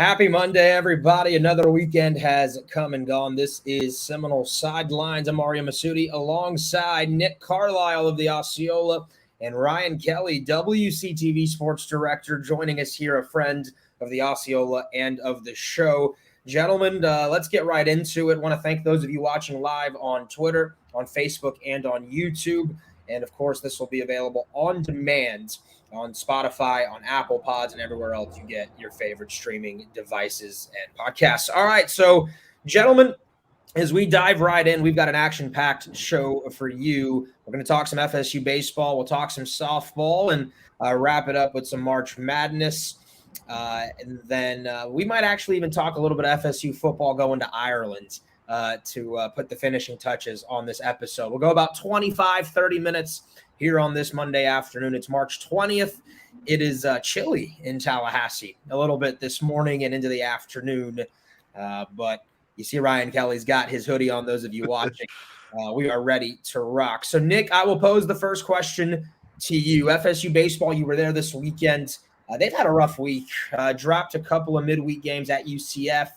Happy Monday, everybody. Another weekend has come and gone. This is Seminole Sidelines. I'm Ariya Massoudi alongside Nick Carlisle of the Osceola and Ryan Kelly, WCTV Sports Director, joining us here, a friend of the Osceola and of the show. Gentlemen, let's get right into it. I want to thank those of you watching live on Twitter, on Facebook, and on YouTube. And, of course, this will be available on demand on Spotify, on Apple Pods, and everywhere else you get your favorite streaming devices and podcasts. All right, so, gentlemen, as we dive right in, we've got an action-packed show for you. We're going to talk some FSU baseball. We'll talk some softball and wrap it up with some March Madness. And then we might actually even talk a little bit of FSU football going to Ireland to put the finishing touches on this episode. We'll go about 25, 30 minutes here on this Monday afternoon. It's March 20th. It is chilly in Tallahassee a little bit this morning and into the afternoon. But you see Ryan Kelly's got his hoodie on, those of you watching. We are ready to rock. So, Nick, I will pose the first question to you. FSU baseball, you were there this weekend. They've had a rough week. Dropped a couple of midweek games at UCF.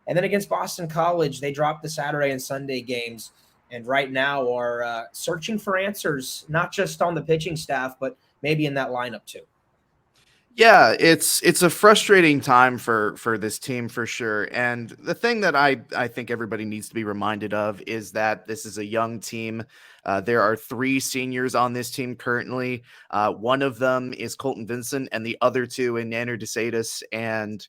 And then against Boston College, they dropped the Saturday and Sunday games. And right now are searching for answers, not just on the pitching staff, but maybe in that lineup too. Yeah, it's a frustrating time for this team for sure. And the thing that I think everybody needs to be reminded of is that this is a young team. There are 3 seniors on this team currently. One of them is Colton Vincent, and the other 2 in Nanner DeSatis and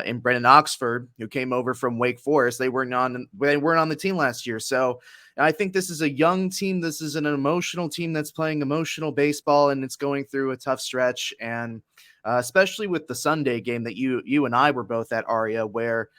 in Brennan Oxford, who came over from Wake Forest. They weren't on the team last year. So I think this is a young team. This is an emotional team that's playing emotional baseball, and it's going through a tough stretch. And especially with the Sunday game that you and I were both at, Ariya, where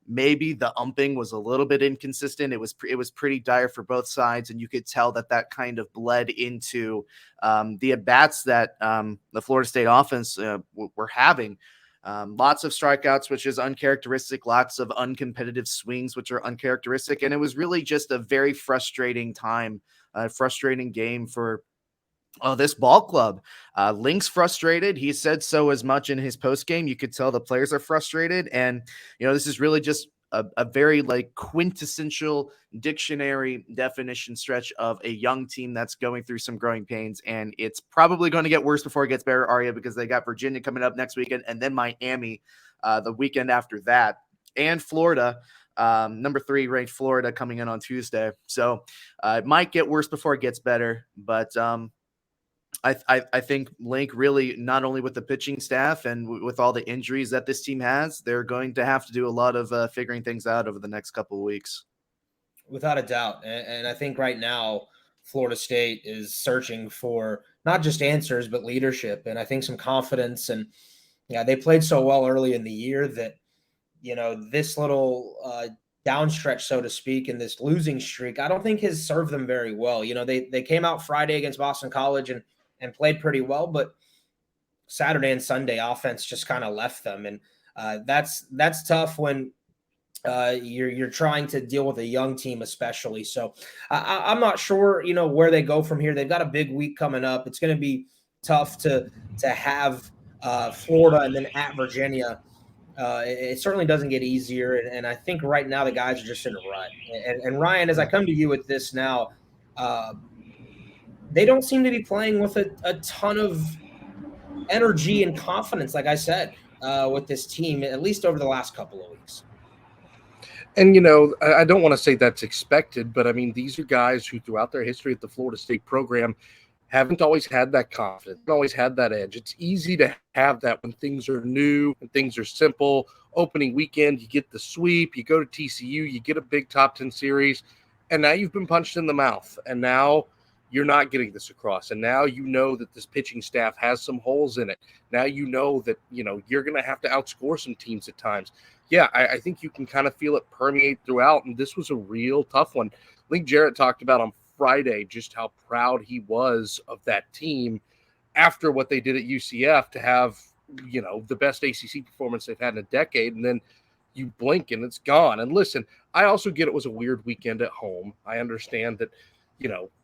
maybe the umping was a little bit inconsistent. It was pretty dire for both sides, and you could tell that kind of bled into the at-bats that the Florida State offense were having. Lots of strikeouts, which is uncharacteristic, lots of uncompetitive swings, which are uncharacteristic. And it was really just a very frustrating time, frustrating game for this ball club. Link's frustrated. He said so as much in his post game. You could tell the players are frustrated. And, this is really just a very quintessential dictionary definition stretch of a young team that's going through some growing pains. And it's probably going to get worse before it gets better, Ariya, because they got Virginia coming up next weekend and then Miami the weekend after that, and Florida, number 3 ranked Florida coming in on Tuesday. So it might get worse before it gets better. But I think Link really, not only with the pitching staff and with all the injuries that this team has, they're going to have to do a lot of figuring things out over the next couple of weeks. Without a doubt. And I think right now Florida State is searching for not just answers, but leadership. And I think some confidence. And they played so well early in the year that, this little downstretch, so to speak, in this losing streak, I don't think has served them very well. They came out Friday against Boston College and played pretty well, but Saturday and Sunday offense just kind of left them. And that's tough when you're trying to deal with a young team, especially. So I'm not sure, where they go from here. They've got a big week coming up. It's going to be tough to have Florida and then at Virginia. It certainly doesn't get easier. And I think right now the guys are just in a rut. And Ryan, as I come to you with this now, they don't seem to be playing with a ton of energy and confidence, like I said, with this team, at least over the last couple of weeks. And, I don't want to say that's expected, but, these are guys who throughout their history at the Florida State program haven't always had that confidence, always had that edge. It's easy to have that when things are new and things are simple. Opening weekend, you get the sweep, you go to TCU, you get a big top 10 series, and now you've been punched in the mouth. And now you're not getting this across. And now that this pitching staff has some holes in it. Now that, you're going to have to outscore some teams at times. Yeah, I think you can kind of feel it permeate throughout. And this was a real tough one. Link Jarrett talked about on Friday just how proud he was of that team after what they did at UCF to have, the best ACC performance they've had in a decade. And then you blink and it's gone. And listen, I also get it was a weird weekend at home. I understand that,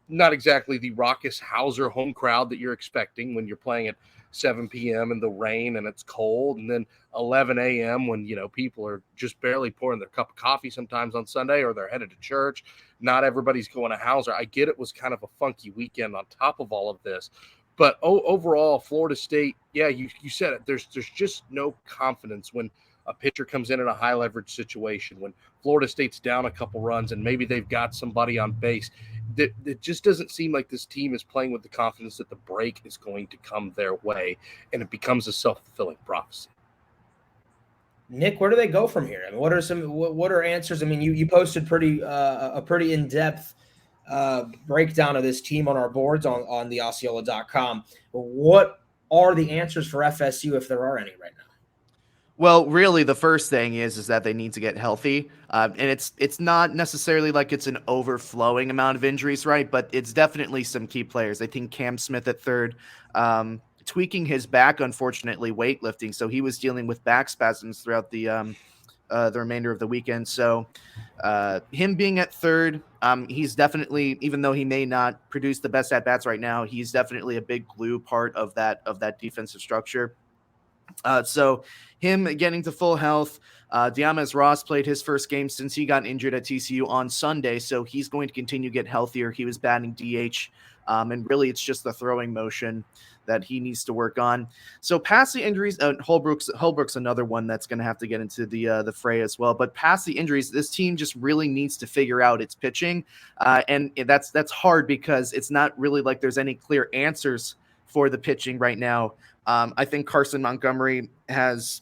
not exactly the raucous Hauser home crowd that you're expecting when you're playing at 7 p.m. in the rain and it's cold, and then 11 a.m. when, people are just barely pouring their cup of coffee sometimes on Sunday, or they're headed to church. Not everybody's going to Hauser. I get it was kind of a funky weekend on top of all of this. But overall, Florida State, yeah, you said it. There's just no confidence when a pitcher comes in a high leverage situation, when Florida State's down a couple runs and maybe they've got somebody on base. It just doesn't seem like this team is playing with the confidence that the break is going to come their way, and it becomes a self-fulfilling prophecy. Nick, where do they go from here? I mean, what are answers? I mean, you posted a pretty in-depth breakdown of this team on our boards on the Osceola.com. What are the answers for FSU, if there are any right now? Well, really, the first thing is that they need to get healthy, and it's not necessarily like it's an overflowing amount of injuries, right? But it's definitely some key players. I think Cam Smith at third, tweaking his back, unfortunately, weightlifting, so he was dealing with back spasms throughout the remainder of the weekend. So him being at third, he's definitely, even though he may not produce the best at bats right now, he's definitely a big glue part of that defensive structure. So him getting to full health, Diamez Ross played his first game since he got injured at TCU on Sunday, so he's going to continue to get healthier. He was batting DH, and really it's just the throwing motion that he needs to work on. So past the injuries, Holbrook's another one that's going to have to get into the fray as well. But past the injuries, this team just really needs to figure out its pitching, and that's hard because it's not really like there's any clear answers for the pitching right now. I think Carson Montgomery has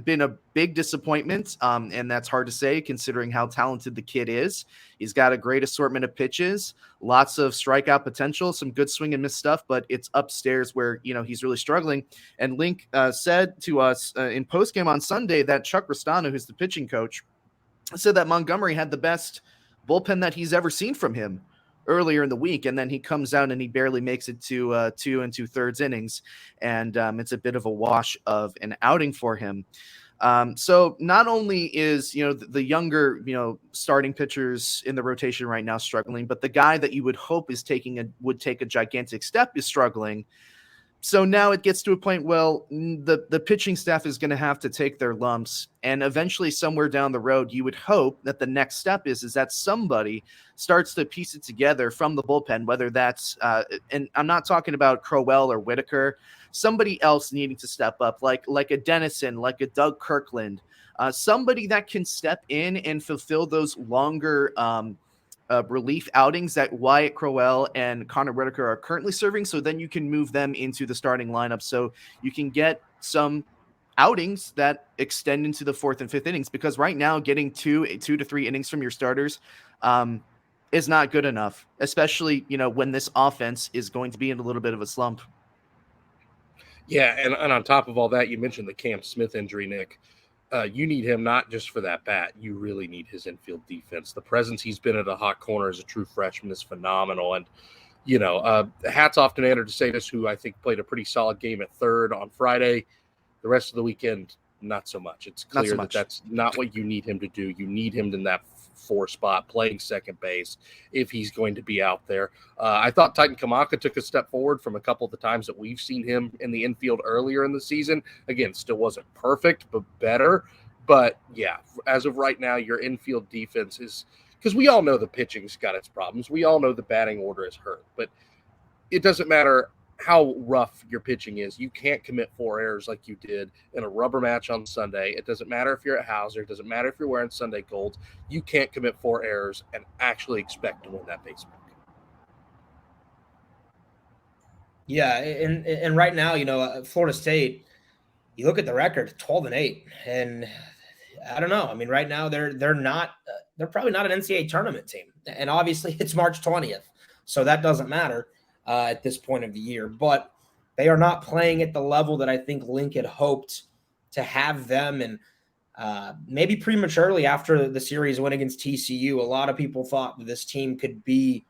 been a big disappointment, and that's hard to say considering how talented the kid is. He's got a great assortment of pitches, lots of strikeout potential, some good swing and miss stuff, but it's upstairs where, he's really struggling. And Link said to us in postgame on Sunday that Chuck Ristano, who's the pitching coach, said that Montgomery had the best bullpen that he's ever seen from him earlier in the week, and then he comes out and he barely makes it to 2 2/3 innings, and it's a bit of a wash of an outing for him. So not only is the younger starting pitchers in the rotation right now struggling, but the guy that you would hope is would take a gigantic step is struggling. So now it gets to a point, the pitching staff is going to have to take their lumps, and eventually somewhere down the road, you would hope that the next step is that somebody starts to piece it together from the bullpen, whether that's, and I'm not talking about Crowell or Whitaker, somebody else needing to step up, like a Dennison, like a Doug Kirkland, somebody that can step in and fulfill those longer relief outings that Wyatt Crowell and Connor Whitaker are currently serving, so then you can move them into the starting lineup so you can get some outings that extend into the 4th and 5th innings, because right now getting 2 to 3 innings from your starters is not good enough, especially when this offense is going to be in a little bit of a slump. Yeah, and on top of all that, you mentioned the Cam Smith injury, Nick. You need him not just for that bat. You really need his infield defense. The presence he's been at a hot corner as a true freshman is phenomenal. And, hats off to Nander DeSatis, who I think played a pretty solid game at third on Friday. The rest of the weekend, not so much. It's clear that that's not what you need him to do. You need him in that 4 spot, playing second base, if he's going to be out there. I thought Titan Kamaka took a step forward from a couple of the times that we've seen him in the infield earlier in the season. Again, still wasn't perfect, but better. But yeah, as of right now, your infield defense is, because we all know the pitching's got its problems. We all know the batting order is hurt, but it doesn't matter how rough your pitching is. You can't commit 4 errors like you did in a rubber match on Sunday. It doesn't matter if you're at Hauser. It doesn't matter if you're wearing Sunday golds. You can't commit 4 errors and actually expect to win that baseball game. Yeah, and right now, Florida State, you look at the record, 12-8, and I don't know. I mean, right now they're probably not an NCAA tournament team, and obviously it's March 20th, so that doesn't matter at this point of the year. But they are not playing at the level that I think Link had hoped to have them, and maybe prematurely after the series win against TCU, a lot of people thought that this team could be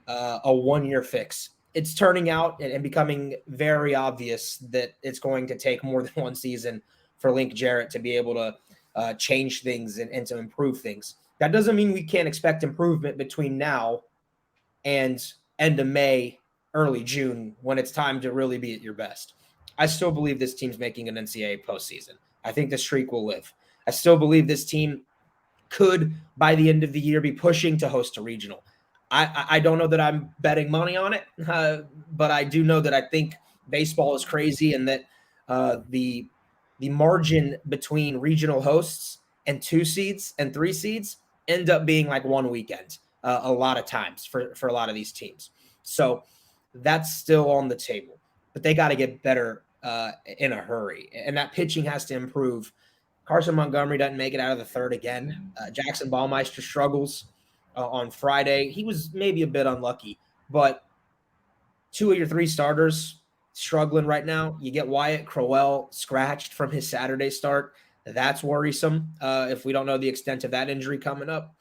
a 1-year fix. It's turning out and becoming very obvious that it's going to take more than one season for Link Jarrett to be able to change things and to improve things. That doesn't mean we can't expect improvement between now and end of May, early June, when it's time to really be at your best. I still believe this team's making an NCAA postseason. I think the streak will live. I still believe this team could, by the end of the year, be pushing to host a regional. I don't know that I'm betting money on it, but I do know that I think baseball is crazy, and that the margin between regional hosts and 2 seeds and 3 seeds end up being like one weekend a lot of times for a lot of these teams. So that's still on the table, but they got to get better in a hurry, and that pitching has to improve. Carson Montgomery doesn't make it out of the third again. Jackson Ballmeister struggles on Friday. He was maybe a bit unlucky, but 2 of your 3 starters struggling right now. You get Wyatt Crowell scratched from his Saturday start. That's worrisome if we don't know the extent of that injury coming up.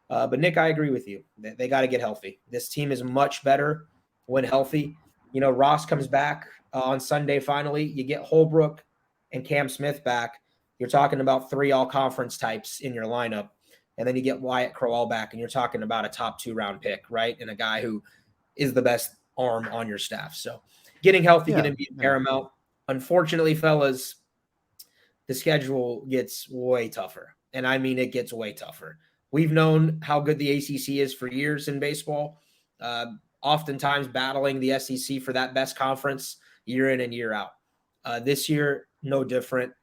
But Nick, I agree with you. They got to get healthy. This team is much better when healthy. You know, Ross comes back on Sunday finally. You get Holbrook and Cam Smith back. You're talking about 3 all-conference types in your lineup. And then you get Wyatt Crowell back, and you're talking about a top 2-round pick, right? And a guy who is the best arm on your staff. So getting healthy, going to be paramount. Unfortunately, fellas, the schedule gets way tougher. And I mean, it gets way tougher. We've known how good the ACC is for years in baseball, oftentimes battling the SEC for that best conference year in and year out. This year, no different.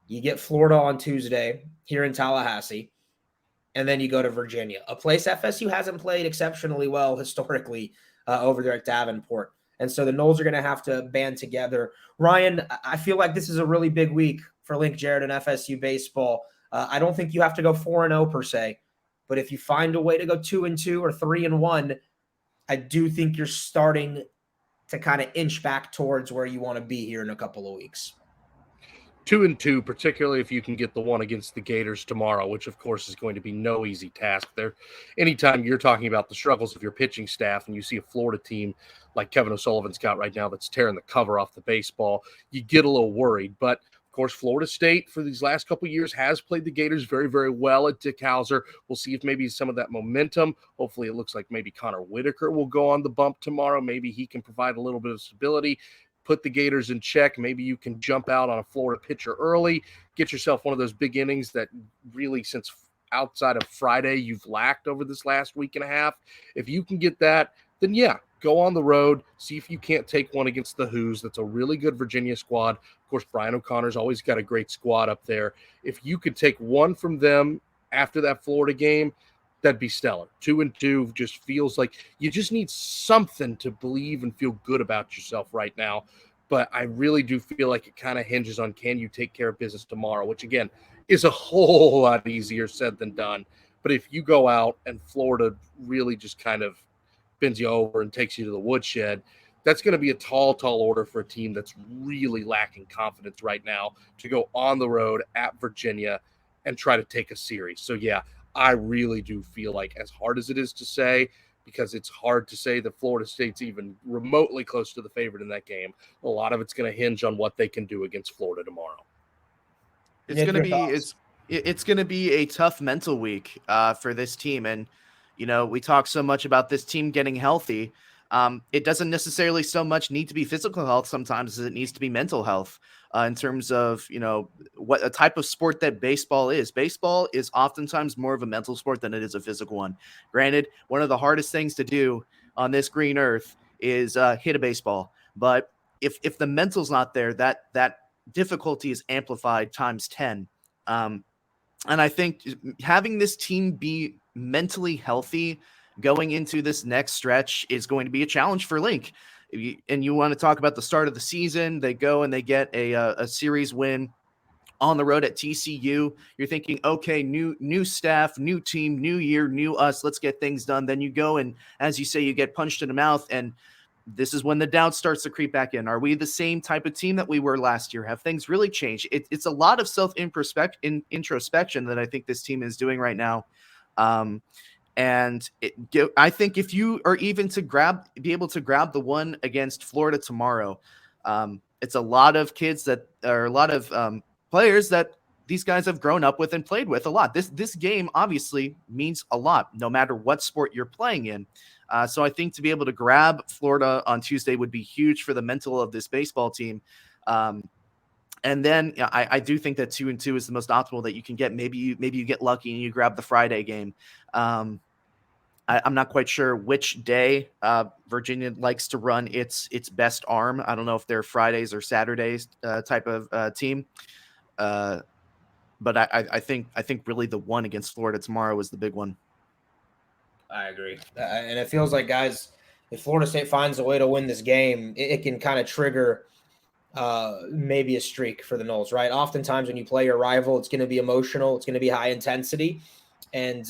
You get Florida on Tuesday here in Tallahassee, and then you go to Virginia, a place FSU hasn't played exceptionally well historically over there at Davenport. And so the Noles are going to have to band together. Ryan, I feel like this is a really big week for Link Jarrett and FSU baseball. I don't think you have to go 4-0 per se, but if you find a way to go 2-2 or 3-1, I do think you're starting to kind of inch back towards where you want to be here in a couple of weeks. 2-2, particularly if you can get the one against the Gators tomorrow, which of course is going to be no easy task. There, anytime you're talking about the struggles of your pitching staff and you see a Florida team like Kevin O'Sullivan's got right now that's tearing the cover off the baseball, you get a little worried. But of course, Florida State for these last couple of years has played the Gators very, very well at Dick Hauser. We'll see if maybe some of that momentum, hopefully it looks like maybe Connor Whitaker will go on the bump tomorrow. Maybe he can provide a little bit of stability, put the Gators in check. Maybe you can jump out on a Florida pitcher early, get yourself one of those big innings that really, since outside of Friday, you've lacked over this last week and a half. If you can get that, then yeah, go on the road, see if you can't take one against the Who's. That's a really good Virginia squad. Of course, Brian O'Connor's always got a great squad up there. If you could take one from them after that Florida game, that'd be stellar. 2-2 just feels like you just need something to believe and feel good about yourself right now. But I really do feel like it kind of hinges on, can you take care of business tomorrow, which again is a whole lot easier said than done. But if you go out and Florida really just kind of bends you over and takes you to the woodshed, that's going to be a tall order for a team that's really lacking confidence right now to go on the road at Virginia and try to take a series. So yeah, I really do feel like, as hard as it is to say, because it's hard to say that Florida State's even remotely close to the favorite in that game, a lot of it's going to hinge on what they can do against Florida tomorrow. It's going to be a tough mental week for this team. And, you know, we talk so much about this team getting healthy. It doesn't necessarily so much need to be physical health sometimes as it needs to be mental health in terms of, you know, what a type of sport that baseball is. Baseball is oftentimes more of a mental sport than it is a physical one. Granted, one of the hardest things to do on this green earth is hit a baseball. But if the mental's not there, that difficulty is amplified times 10. And I think having this team be mentally healthy going into this next stretch is going to be a challenge for Link. And you want to talk about the start of the season, they go and they get a series win on the road at TCU. You're thinking, okay, new staff, new team, new year, new us, let's get things done. Then you go and, as you say, you get punched in the mouth, and this is when the doubt starts to creep back in. Are we the same type of team that we were last year? Have things really changed? It's a lot of introspection that I think this team is doing right now. And I think if you are even to be able to grab the one against Florida tomorrow, it's a lot of kids that are a lot of players that these guys have grown up with and played with a lot. This game obviously means a lot, no matter what sport you're playing in. So I think to be able to grab Florida on Tuesday would be huge for the mental of this baseball team. And then I do think that 2-2 is the most optimal that you can get. Maybe you get lucky and you grab the Friday game. I'm not quite sure which day Virginia likes to run its best arm. I don't know if they're Fridays or Saturdays type of team. But I think really the one against Florida tomorrow is the big one. I agree. And it feels like, guys, if Florida State finds a way to win this game, it can kind of trigger maybe a streak for the Noles, right? Oftentimes when you play your rival, it's going to be emotional. It's going to be high intensity. And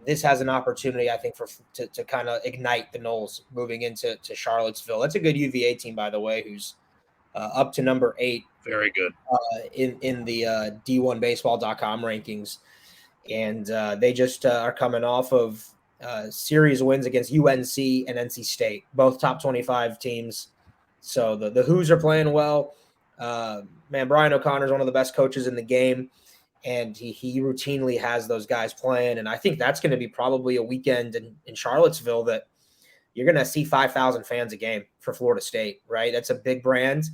this has an opportunity, I think, to kind of ignite the Noles moving into Charlottesville. That's a good UVA team, by the way, who's up to number 8. Very good. In the D1Baseball.com rankings. And they just are coming off of series wins against UNC and NC State, both top 25 teams. So the Who's are playing well. Man, Brian O'Connor is one of the best coaches in the game, and he routinely has those guys playing. And I think that's going to be probably a weekend in Charlottesville that you're going to see 5,000 fans a game for Florida State, right? That's a big brand.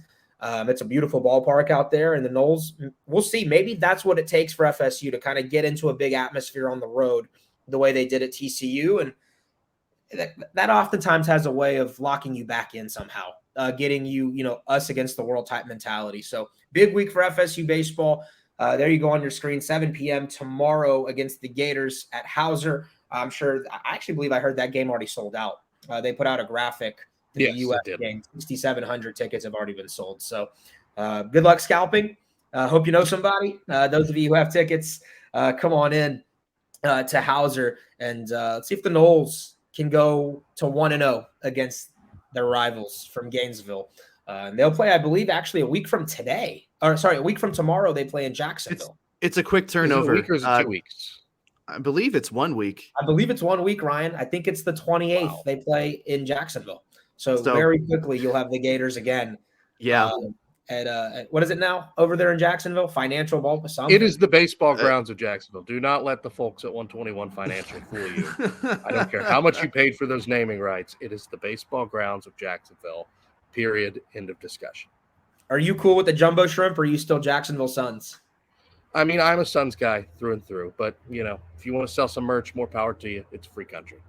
It's a beautiful ballpark out there, and the Noles, we'll see. Maybe that's what it takes for FSU to kind of get into a big atmosphere on the road the way they did at TCU. And that oftentimes has a way of locking you back in somehow, getting us against the world type mentality. So big week for FSU baseball. There you go on your screen, 7 p.m. tomorrow against the Gators at Hauser. I actually believe I heard that game already sold out. They put out a graphic. The U.S. game, 6,700 tickets have already been sold. So good luck scalping. Hope you know somebody. Those of you who have tickets, come on in to Hauser, and let's see if the Noles can go to 1-0 against their rivals from Gainesville. They'll play, I believe, actually a week from tomorrow. They play in Jacksonville. It's a quick turnover. Is it a week or is it 2 weeks? I believe it's 1 week. I believe it's 1 week, Ryan. I think it's the 28th. Wow. They play in Jacksonville. So very quickly, you'll have the Gators again. Yeah. At what is it now over there in Jacksonville? Financial Ball? Something. It is the baseball grounds of Jacksonville. Do not let the folks at 121 Financial fool you. I don't care how much you paid for those naming rights. It is the baseball grounds of Jacksonville. Period. End of discussion. Are you cool with the jumbo shrimp, or are you still Jacksonville Suns? I mean, I'm a Suns guy through and through. But, if you want to sell some merch, more power to you. It's a free country.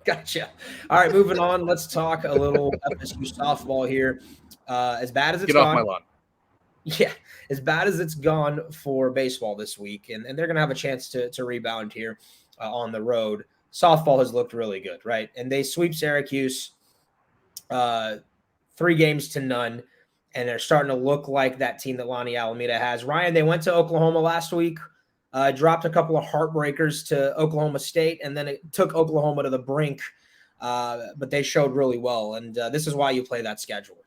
Gotcha. All right, moving on. Let's talk a little FSU softball here. As bad as it's gone. Get off my lawn. Yeah, as bad as it's gone for baseball this week, and they're going to have a chance to rebound here on the road. Softball has looked really good, right? And they sweep Syracuse 3-0, and they're starting to look like that team that Lonnie Alameda has. Ryan, they went to Oklahoma last week. Dropped a couple of heartbreakers to Oklahoma State, and then it took Oklahoma to the brink. But they showed really well, and this is why you play that schedule.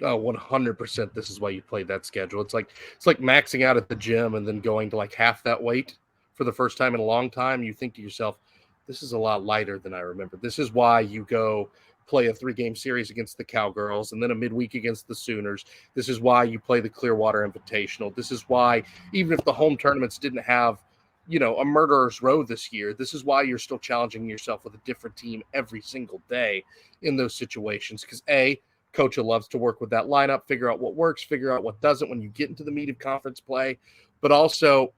Oh, 100%. This is why you play that schedule. It's like maxing out at the gym and then going to like half that weight for the first time in a long time. You think to yourself, this is a lot lighter than I remember. This is why you go play a 3-game series against the Cowgirls and then a midweek against the Sooners. This is why you play the Clearwater Invitational. This is why, even if the home tournaments didn't have, a murderer's row this year, this is why you're still challenging yourself with a different team every single day in those situations. Because Coach loves to work with that lineup, figure out what works, figure out what doesn't when you get into the meat of conference play. But also,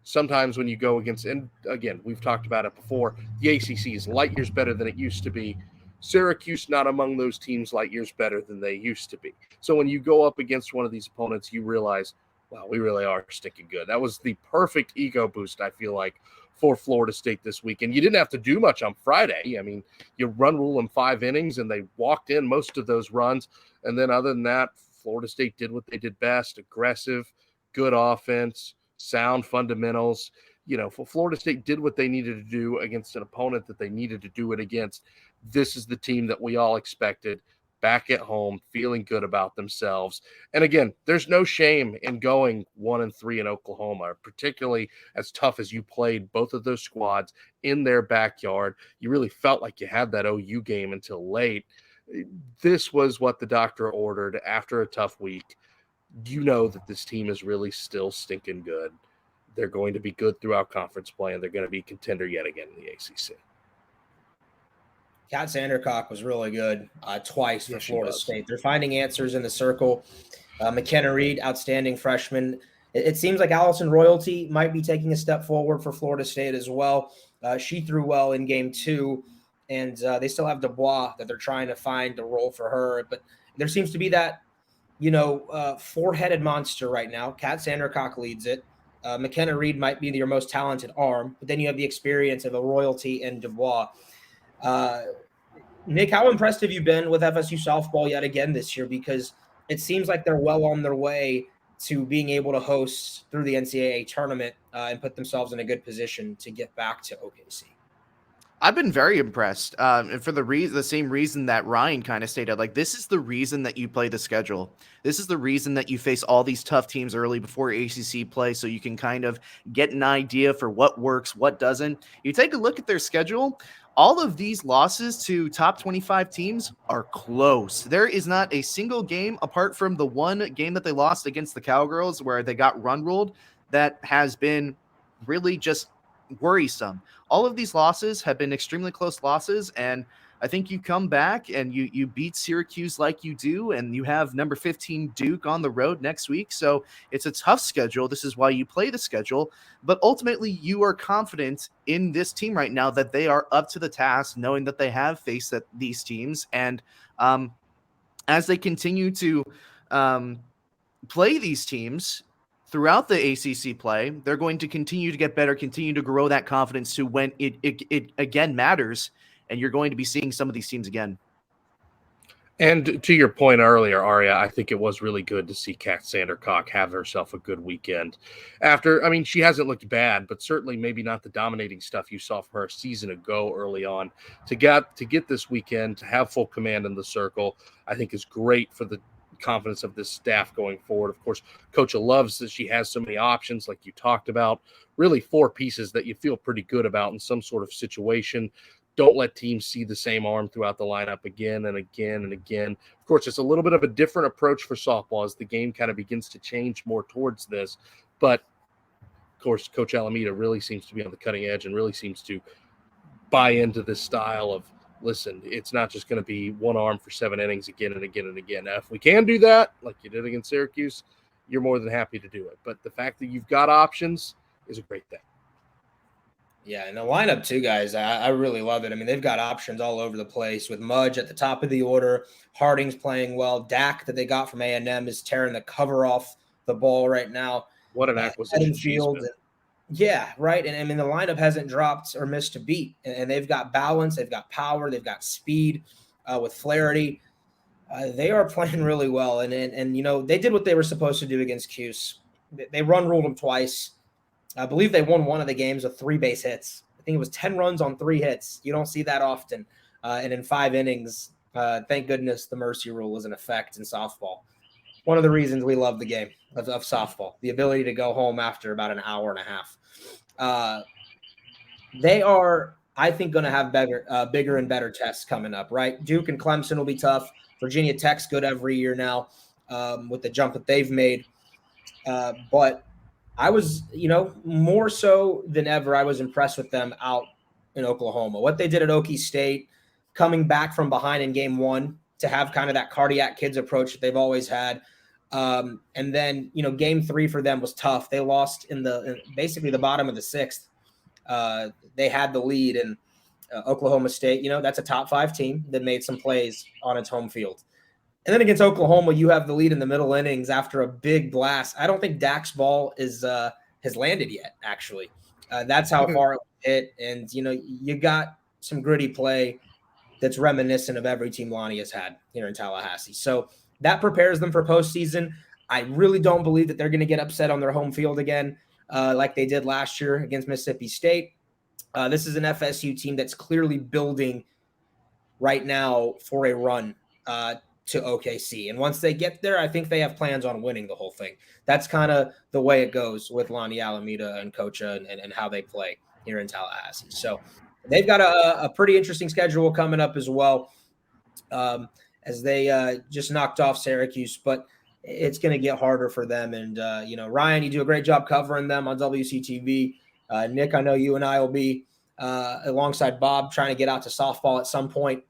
sometimes when you go against, and again, we've talked about it before, the ACC is light years better than it used to be. Syracuse not among those teams light years better than they used to be. So when you go up against one of these opponents, you realize, wow, we really are sticking good. That was the perfect ego boost, I feel like, for Florida State this week. And you didn't have to do much on Friday. I mean, you run rule in 5 innings, and they walked in most of those runs. And then other than that, Florida State did what they did best: aggressive, good offense, sound fundamentals. Florida State did what they needed to do against an opponent that they needed to do it against. This is the team that we all expected, back at home, feeling good about themselves. And again, there's no shame in going 1-3 in Oklahoma, particularly as tough as you played both of those squads in their backyard. You really felt like you had that OU game until late. This was what the doctor ordered after a tough week. you know that this team is really still stinking good. They're going to be good throughout conference play, and they're going to be a contender yet again in the ACC. Kat Sandercock was really good twice for Yeah, she Florida was. State. They're finding answers in the circle. McKenna Reed, outstanding freshman. It seems like Allison Royalty might be taking a step forward for Florida State as well. She threw well in game 2, and they still have Dubois that they're trying to find a role for her. But there seems to be that, four-headed monster right now. Kat Sandercock leads it. McKenna Reed might be your most talented arm, but then you have the experience of a Royalty and Dubois. Nick, how impressed have you been with FSU softball yet again this year? Because it seems like they're well on their way to being able to host through the NCAA tournament and put themselves in a good position to get back to OKC. I've been very impressed, and for the same reason that Ryan kind of stated. Like, this is the reason that you play the schedule. This is the reason that you face all these tough teams early before ACC play, so you can kind of get an idea for what works, what doesn't. You take a look at their schedule. All of these losses to top 25 teams are close. There is not a single game, apart from the one game that they lost against the Cowgirls where they got run ruled, that has been really just worrisome. All of these losses have been extremely close losses, and I think you come back and you beat Syracuse like you do, and you have number 15 Duke on the road next week. So it's a tough schedule. This is why you play the schedule. But ultimately, you are confident in this team right now that they are up to the task, knowing that they have faced these teams. And as they continue to play these teams throughout the ACC play, they're going to continue to get better, continue to grow that confidence to when it again matters, and you're going to be seeing some of these teams again. And to your point earlier, Ariya, I think it was really good to see Kat Sandercock have herself a good weekend. She hasn't looked bad, but certainly maybe not the dominating stuff you saw from her a season ago early on. To get this weekend, to have full command in the circle, I think is great for the confidence of this staff going forward. Of course, Coach loves that she has so many options, like you talked about. Really 4 pieces that you feel pretty good about in some sort of situation. Don't let teams see the same arm throughout the lineup again and again and again. Of course, it's a little bit of a different approach for softball as the game kind of begins to change more towards this. But, of course, Coach Alameda really seems to be on the cutting edge and really seems to buy into this style of, listen, it's not just going to be one arm for 7 innings again and again and again. Now, if we can do that, like you did against Syracuse, you're more than happy to do it. But the fact that you've got options is a great thing. Yeah, and the lineup too, guys, I really love it. I mean, they've got options all over the place with Mudge at the top of the order. Harding's playing well. Dak that they got from A&M is tearing the cover off the ball right now. What an acquisition. Yeah, right. And I mean, the lineup hasn't dropped or missed a beat. And they've got balance. They've got power. They've got speed with Flaherty. They are playing really well. And they did what they were supposed to do against Cuse. They run ruled them twice. I believe they won one of the games with 3 base hits. I think it was 10 runs on 3 hits. You don't see that often. And in 5 innings, thank goodness the mercy rule is in effect in softball. One of the reasons we love the game of softball, the ability to go home after about an hour and a half. They are, I think, going to have bigger and better tests coming up, right? Duke and Clemson will be tough. Virginia Tech's good every year now with the jump that they've made. But I was, more so than ever, I was impressed with them out in Oklahoma. What they did at Okie State, coming back from behind in game 1 to have kind of that cardiac kids approach that they've always had. And then, game 3 for them was tough. They lost in basically the bottom of the 6th. They had the lead, and Oklahoma State, that's a top 5 team that made some plays on its home field. And then against Oklahoma, you have the lead in the middle innings after a big blast. I don't think Dak's ball has landed yet, actually. That's how far it hit. And, you got some gritty play that's reminiscent of every team Lonnie has had here in Tallahassee. So that prepares them for postseason. I really don't believe that they're going to get upset on their home field again like they did last year against Mississippi State. This is an FSU team that's clearly building right now for a run to OKC. And once they get there, I think they have plans on winning the whole thing. That's kind of the way it goes with Lonnie Alameda and Kocha and how they play here in Tallahassee. So they've got a pretty interesting schedule coming up as well as they just knocked off Syracuse. But it's going to get harder for them. And, Ryan, you do a great job covering them on WCTV. Nick, I know you and I will be alongside Bob trying to get out to softball at some point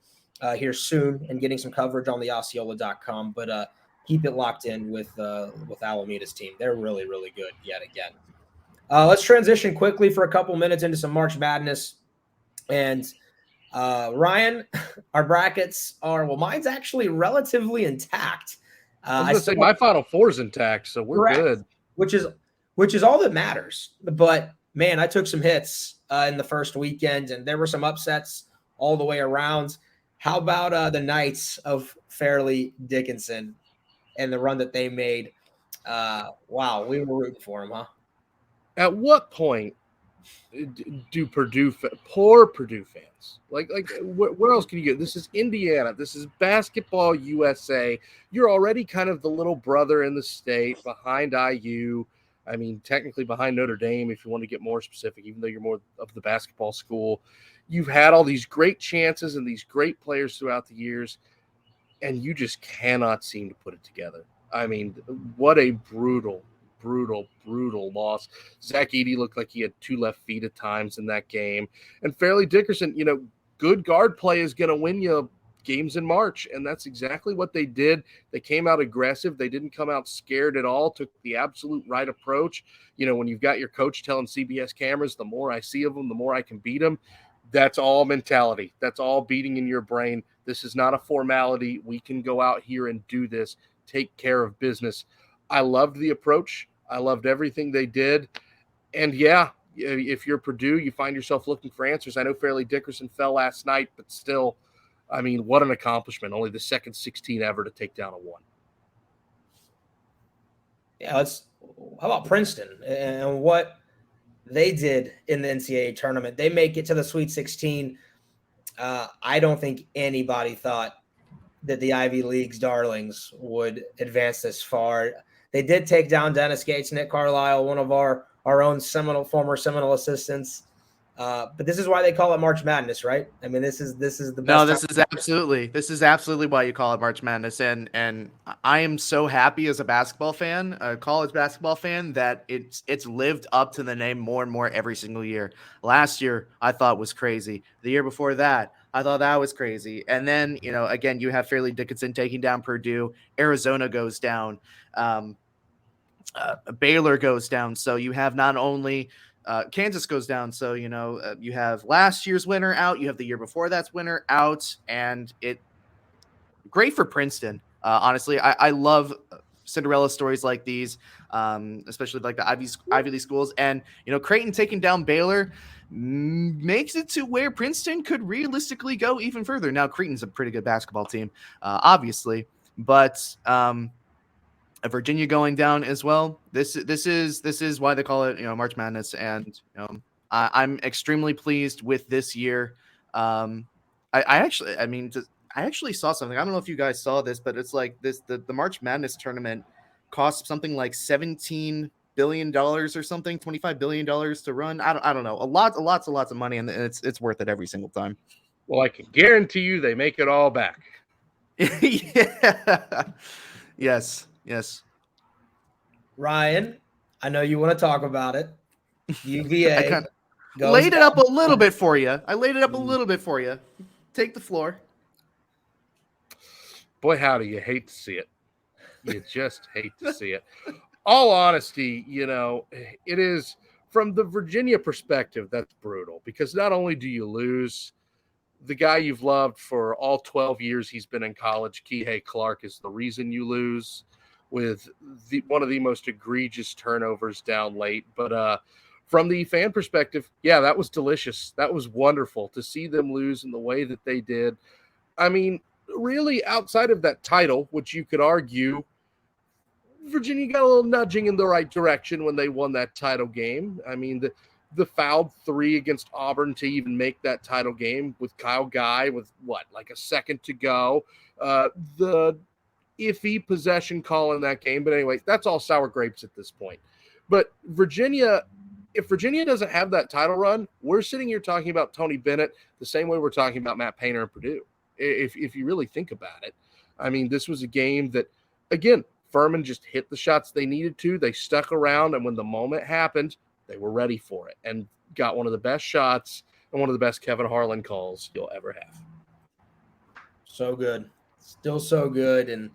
here soon and getting some coverage on the Osceola.com. But keep it locked in with Alameda's team. They're really, really good yet again. Let's transition quickly for a couple minutes into some March Madness. And Ryan, our brackets are, mine's actually relatively intact. I was going to say my Final Four is intact, so we're good. Which is all that matters. But, man, I took some hits in the first weekend, and there were some upsets all the way around. How about the Knights of Fairleigh Dickinson and the run that they made? Wow, we were rooting for them, huh? At what point do poor Purdue fans, where else can you get? This is Indiana. This is Basketball USA. You're already kind of the little brother in the state behind IU. I mean, technically behind Notre Dame, if you want to get more specific, even though you're more of the basketball school. You've had all these great chances and these great players throughout the years, and you just cannot seem to put it together. I mean, what a brutal loss. Zach Edey looked like he had two left feet at times in that game. And Fairleigh Dickinson, good guard play is going to win you games in March, and that's exactly what they did. They came out aggressive. They didn't come out scared at all, took the absolute right approach. When you've got your coach telling CBS cameras, the more I see of them, the more I can beat them. That's all mentality. That's all beating in your brain. This is not a formality. We can go out here and do this, take care of business. I loved the approach. I loved everything they did. And, yeah, if you're Purdue, you find yourself looking for answers. I know Fairleigh Dickinson fell last night, but still, I mean, what an accomplishment. Only the second 16 ever to take down a 1. Yeah, how about Princeton and what they did in the NCAA tournament? They make it to the Sweet 16. I don't think anybody thought that the Ivy League's darlings would advance this far. They did take down Dennis Gates, Nick Carlisle, one of our own former Seminole assistants. But this is why they call it March Madness, right? I mean, this is the best. No, this is absolutely why you call it March Madness. And I am so happy as a basketball fan, a college basketball fan, that it's lived up to the name more and more every single year. Last year, I thought was crazy. The year before that, I thought that was crazy. And then, again, you have Fairleigh Dickinson taking down Purdue. Arizona goes down. Baylor goes down. So you have not only Kansas goes down. So, you have last year's winner out. You have the year before that's winner out. And great for Princeton. Honestly, I love Cinderella stories like these, especially like the Ivy League schools. And, Creighton taking down Baylor makes it to where Princeton could realistically go even further. Now, Creighton's a pretty good basketball team, obviously, but Virginia going down as well. This is why they call it, March Madness. And, I'm extremely pleased with this year. I actually saw something. I don't know if you guys saw this, but it's like the March Madness tournament costs something like $17 billion or something, $25 billion to run. I don't know. Lots of money, and it's worth it every single time. Well, I can guarantee you they make it all back. Yeah. Yes. Ryan, I know you want to talk about it. UVA laid it up a little bit for you. Take the floor. Boy, howdy, you hate to see it. You just hate to see it. All honesty, it is, from the Virginia perspective, that's brutal, because not only do you lose the guy you've loved for all 12 years he's been in college, Kihei Clark, is the reason you lose, with one of the most egregious turnovers down late. But from the fan perspective, yeah, that was delicious. That was wonderful to see them lose in the way that they did. I mean, really, outside of that title, which you could argue Virginia got a little nudging in the right direction when they won that title game. I mean, the fouled 3 against Auburn to even make that title game with Kyle Guy with like a second to go. The iffy possession call in that game. But anyway, that's all sour grapes at this point. But Virginia, if Virginia doesn't have that title run, we're sitting here talking about Tony Bennett the same way we're talking about Matt Painter and Purdue. If you really think about it, I mean, this was a game that, again, Furman just hit the shots they needed to. They stuck around, and when the moment happened, they were ready for it and got one of the best shots and one of the best Kevin Harlan calls you'll ever have. So good. Still so good. And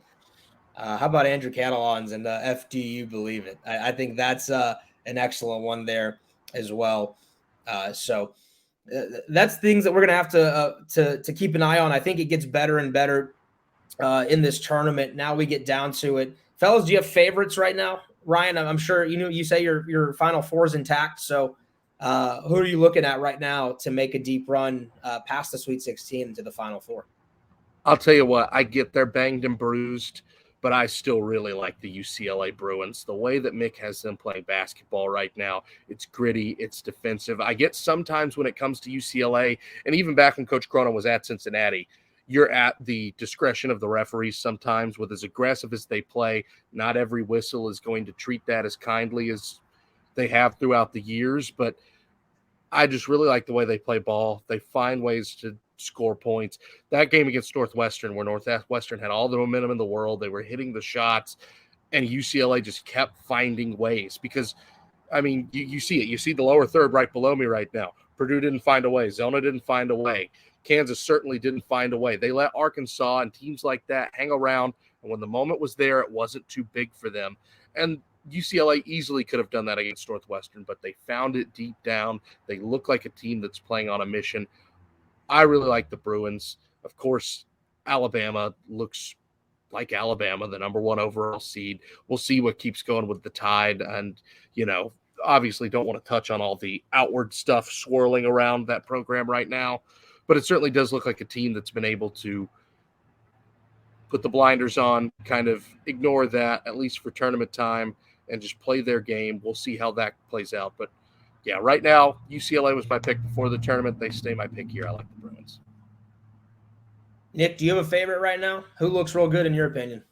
how about Andrew Catalans and FDU Believe It? I think that's an excellent one there as well. So that's things that we're going to have to keep an eye on. I think it gets better and better in this tournament. Now we get down to it. Fellas, do you have favorites right now? Ryan, I'm sure you say your Final Four is intact. So who are you looking at right now to make a deep run past the Sweet 16 into the Final Four? I'll tell you what, I get they're banged and bruised, but I still really like the UCLA Bruins. The way that Mick has them playing basketball right now, it's gritty, it's defensive. I get sometimes when it comes to UCLA, and even back when Coach Cronin was at Cincinnati, you're at the discretion of the referees sometimes with as aggressive as they play. Not every whistle is going to treat that as kindly as they have throughout the years, but I just really like the way they play ball. They find ways to score points. That game against Northwestern, where Northwestern had all the momentum in the world, they were hitting the shots, and UCLA just kept finding ways because, I mean, you see it. You see the lower third right below me right now. Purdue didn't find a way. Zona didn't find a way. Kansas certainly didn't find a way. They let Arkansas and teams like that hang around, and when the moment was there, it wasn't too big for them. And UCLA easily could have done that against Northwestern, but they found it deep down. They look like a team that's playing on a mission. I really like the Bruins. Of course, Alabama looks like Alabama, the number 1 overall seed. We'll see what keeps going with the Tide. And, obviously don't want to touch on all the outward stuff swirling around that program right now. But it certainly does look like a team that's been able to put the blinders on, kind of ignore that, at least for tournament time, and just play their game. We'll see how that plays out. But yeah, right now, UCLA was my pick before the tournament. They stay my pick here. I like the Bruins. Nick, do you have a favorite right now? Who looks real good in your opinion?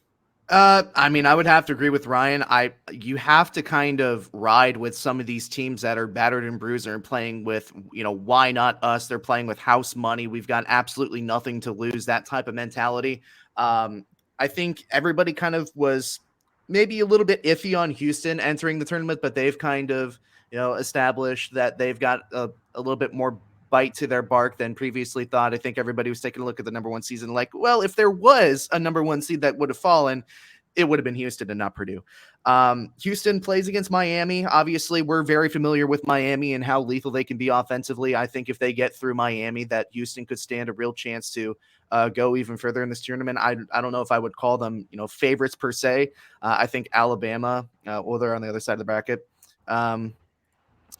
I mean, I would have to agree with Ryan. You have to kind of ride with some of these teams that are battered and bruised and playing with, why not us? They're playing with house money. We've got absolutely nothing to lose, that type of mentality. I think everybody kind of was maybe a little bit iffy on Houston entering the tournament, but they've kind of, established that they've got a little bit more bite to their bark than previously thought. I think everybody was taking a look at the number 1 season like, well, if there was a number 1 seed that would have fallen, it would have been Houston and not Purdue. Houston plays against Miami. Obviously, we're very familiar with Miami and how lethal they can be offensively. I think if they get through Miami, that Houston could stand a real chance to go even further in this tournament. I don't know if I would call them, favorites per se. I think Alabama, well, they're on the other side of the bracket.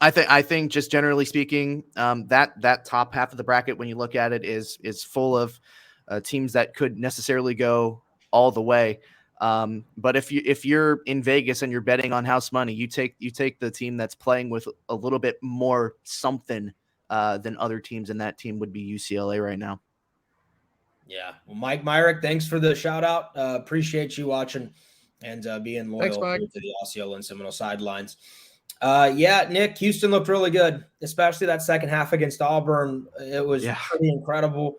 I think just generally speaking, that top half of the bracket, when you look at it, is full of teams that could necessarily go all the way. But if you're in Vegas and you're betting on house money, you take the team that's playing with a little bit more something than other teams, and that team would be UCLA right now. Yeah. Well, Mike Myrick, thanks for the shout out. Appreciate you watching and being loyal to the Osceola and Seminole sidelines. Yeah, Nick, Houston looked really good, especially that second half against Auburn. It was pretty incredible.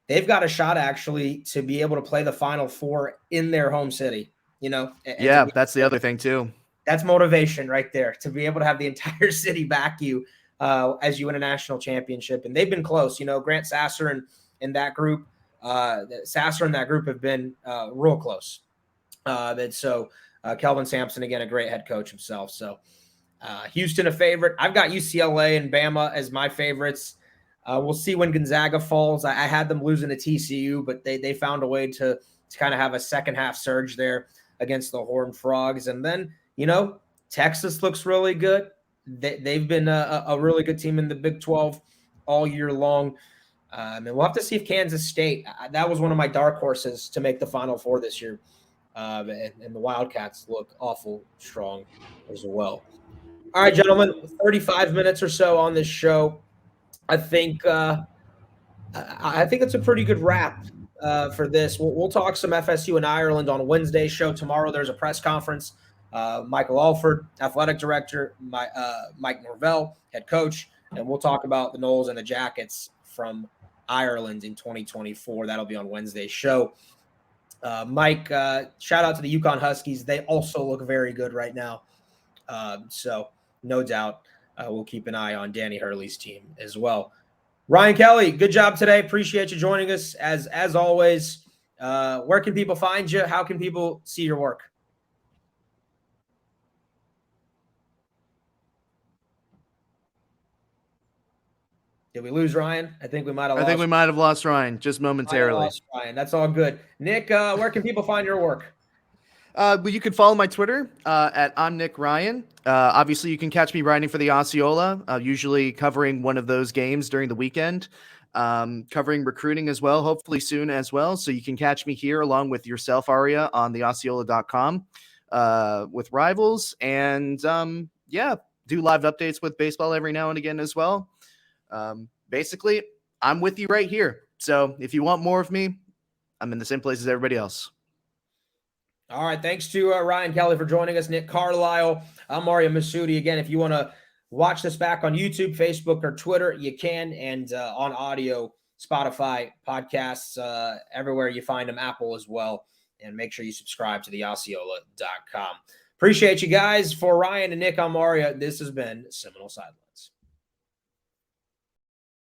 They've got a shot actually to be able to play the Final Four in their home city, that's the other thing too. That's motivation right there, to be able to have the entire city back you as you win a national championship. And they've been close, Grant Sasser and that group, Sasser and that group have been real close. Kelvin Sampson, again, a great head coach himself. So Houston, a favorite. I've got UCLA and Bama as my favorites. We'll see when Gonzaga falls. I had them losing to TCU, but they found a way to kind of have a second half surge there against the Horned Frogs. And then, Texas looks really good. They've been a really good team in the Big 12 all year long. And we'll have to see if Kansas State, that was one of my dark horses to make the Final Four this year. And the Wildcats look awful strong as well. All right, gentlemen, 35 minutes or so on this show. I think it's a pretty good wrap for this. We'll talk some FSU and Ireland on Wednesday's show. Tomorrow there's a press conference. Michael Alford, athletic director, Mike Norvell, head coach, and we'll talk about the Noles and the Jackets from Ireland in 2024. That'll be on Wednesday's show. Mike, shout out to the UConn Huskies. They also look very good right now. So no doubt we'll keep an eye on Danny Hurley's team as well. Ryan Kelly, good job today. Appreciate you joining us as always. Where can people find you? How can people see your work? Did we lose Ryan? I think we might have lost. I think we might have lost Ryan just momentarily. Ryan. That's all good. Nick, where can people find your work? Well, you can follow my Twitter at I'm Nick Ryan. Obviously, you can catch me writing for the Osceola, usually covering one of those games during the weekend, covering recruiting as well, hopefully soon as well. So you can catch me here along with yourself, Ariya, on theosceola.com with Rivals. And do live updates with baseball every now and again as well. Basically, I'm with you right here. So if you want more of me, I'm in the same place as everybody else. All right. Thanks to Ryan Kelly for joining us. Nick Carlisle. I'm Ariya Massoudi. Again, if you want to watch this back on YouTube, Facebook, or Twitter, you can. And on audio, Spotify, podcasts, everywhere you find them, Apple as well. And make sure you subscribe to theosceola.com. Appreciate you guys. For Ryan and Nick, I'm Ariya. This has been Seminole Sidelines.